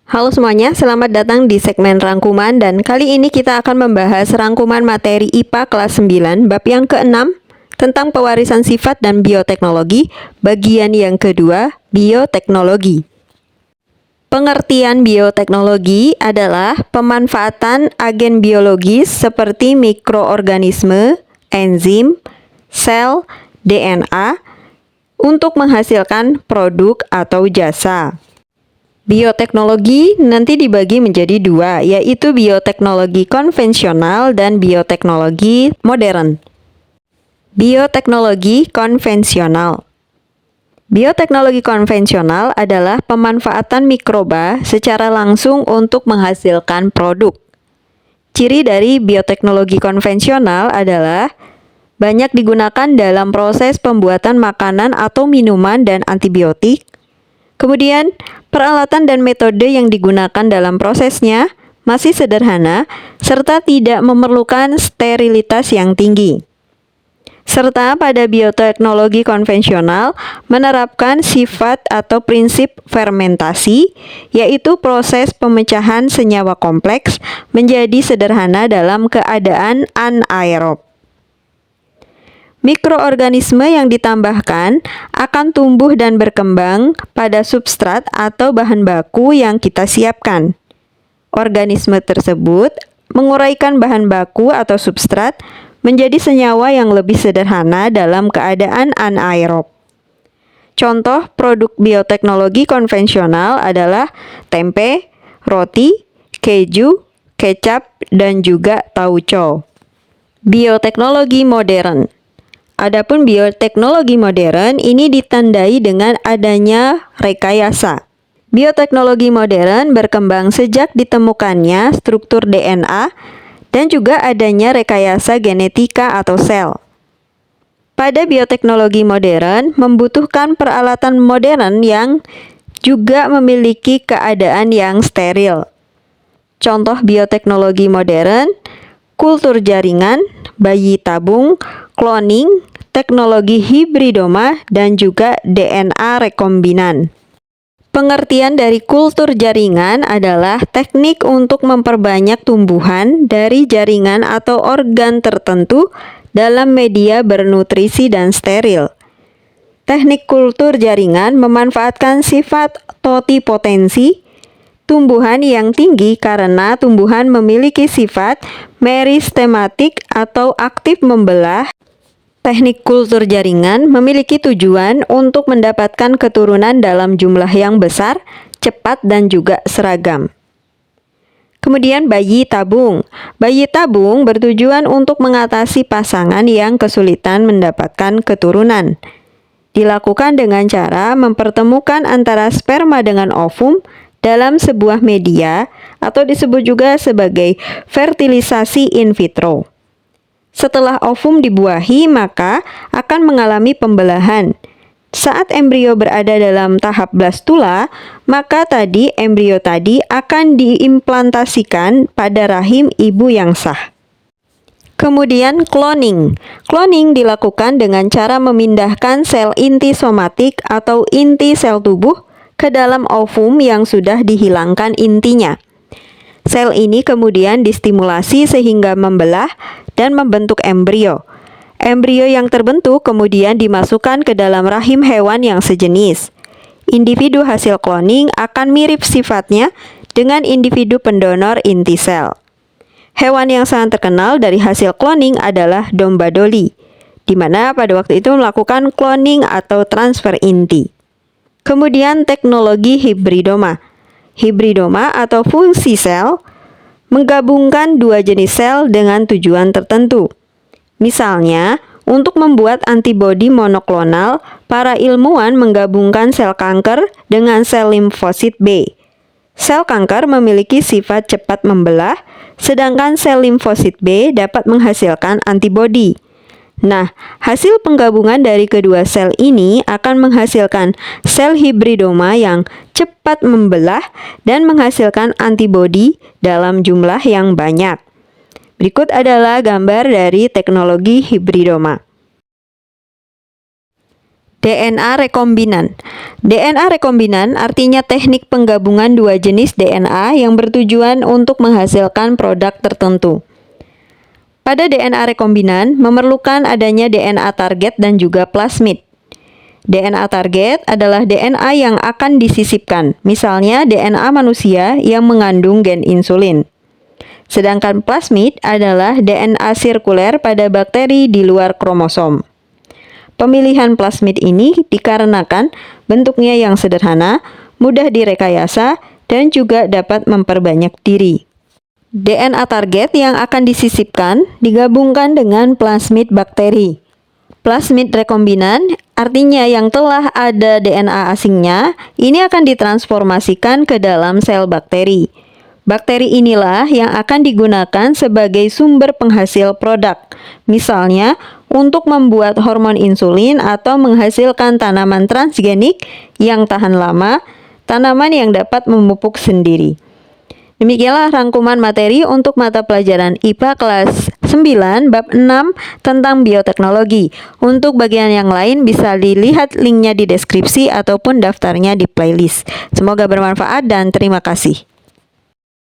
Halo semuanya, selamat datang di segmen rangkuman dan kali ini kita akan membahas rangkuman materi IPA kelas 9 bab yang ke-6 tentang pewarisan sifat dan bioteknologi, bagian yang kedua, bioteknologi. Pengertian bioteknologi adalah pemanfaatan agen biologis seperti mikroorganisme, enzim, sel, DNA untuk menghasilkan produk atau jasa. Bioteknologi nanti dibagi menjadi dua, yaitu bioteknologi konvensional dan bioteknologi modern. Bioteknologi konvensional. Bioteknologi konvensional adalah pemanfaatan mikroba secara langsung untuk menghasilkan produk. Ciri dari bioteknologi konvensional adalah banyak digunakan dalam proses pembuatan makanan atau minuman dan antibiotik. Kemudian, peralatan dan metode yang digunakan dalam prosesnya masih sederhana serta tidak memerlukan sterilitas yang tinggi. Serta pada bioteknologi konvensional menerapkan sifat atau prinsip fermentasi, yaitu proses pemecahan senyawa kompleks menjadi sederhana dalam keadaan anaerob. Mikroorganisme yang ditambahkan akan tumbuh dan berkembang pada substrat atau bahan baku yang kita siapkan. Organisme tersebut menguraikan bahan baku atau substrat menjadi senyawa yang lebih sederhana dalam keadaan anaerob. Contoh produk bioteknologi konvensional adalah tempe, roti, keju, kecap, dan juga tauco. Bioteknologi modern. Adapun bioteknologi modern ini ditandai dengan adanya rekayasa. Bioteknologi modern berkembang sejak ditemukannya struktur DNA dan juga adanya rekayasa genetika atau sel. Pada bioteknologi modern membutuhkan peralatan modern yang juga memiliki keadaan yang steril. Contoh bioteknologi modern, kultur jaringan, bayi tabung, cloning, teknologi hibridoma, dan juga DNA rekombinan. Pengertian dari kultur jaringan adalah teknik untuk memperbanyak tumbuhan dari jaringan atau organ tertentu dalam media bernutrisi dan steril. Teknik kultur jaringan memanfaatkan sifat totipotensi tumbuhan yang tinggi karena tumbuhan memiliki sifat meristematik atau aktif membelah. Teknik kultur jaringan memiliki tujuan untuk mendapatkan keturunan dalam jumlah yang besar, cepat, dan juga seragam. Kemudian bayi tabung. Bayi tabung bertujuan untuk mengatasi pasangan yang kesulitan mendapatkan keturunan. Dilakukan dengan cara mempertemukan antara sperma dengan ovum dalam sebuah media atau disebut juga sebagai fertilisasi in vitro. Setelah ovum dibuahi, maka akan mengalami pembelahan. Saat embrio berada dalam tahap blastula, maka embrio tadi akan diimplantasikan pada rahim ibu yang sah. Kemudian cloning. Cloning dilakukan dengan cara memindahkan sel inti somatik atau inti sel tubuh ke dalam ovum yang sudah dihilangkan intinya. Sel ini kemudian distimulasi sehingga membelah dan membentuk embrio. Embrio yang terbentuk kemudian dimasukkan ke dalam rahim hewan yang sejenis. Individu hasil cloning akan mirip sifatnya dengan individu pendonor inti sel. Hewan yang sangat terkenal dari hasil cloning adalah domba Dolly, di mana pada waktu itu melakukan cloning atau transfer inti. Kemudian teknologi hibridoma. Hibridoma atau fungsi sel menggabungkan dua jenis sel dengan tujuan tertentu. Misalnya, untuk membuat antibodi monoklonal, para ilmuwan menggabungkan sel kanker dengan sel limfosit B. Sel kanker memiliki sifat cepat membelah, sedangkan sel limfosit B dapat menghasilkan antibodi. Nah, hasil penggabungan dari kedua sel ini akan menghasilkan sel hibridoma yang cepat membelah dan menghasilkan antibodi dalam jumlah yang banyak. Berikut adalah gambar dari teknologi hibridoma. DNA rekombinan. DNA rekombinan artinya teknik penggabungan dua jenis DNA yang bertujuan untuk menghasilkan produk tertentu. Pada DNA rekombinan memerlukan adanya DNA target dan juga plasmid. DNA target adalah DNA yang akan disisipkan, misalnya DNA manusia yang mengandung gen insulin. Sedangkan plasmid adalah DNA sirkuler pada bakteri di luar kromosom. Pemilihan plasmid ini dikarenakan bentuknya yang sederhana, mudah direkayasa, dan juga dapat memperbanyak diri. DNA target yang akan disisipkan digabungkan dengan plasmid bakteri. Plasmid rekombinan artinya yang telah ada DNA asingnya, ini akan ditransformasikan ke dalam sel bakteri. Bakteri inilah yang akan digunakan sebagai sumber penghasil produk, misalnya untuk membuat hormon insulin atau menghasilkan tanaman transgenik yang tahan lama, tanaman yang dapat memupuk sendiri. Demikianlah rangkuman materi untuk mata pelajaran IPA kelas 9 bab 6 tentang bioteknologi. Untuk bagian yang lain bisa dilihat linknya di deskripsi ataupun daftarnya di playlist. Semoga bermanfaat dan terima kasih.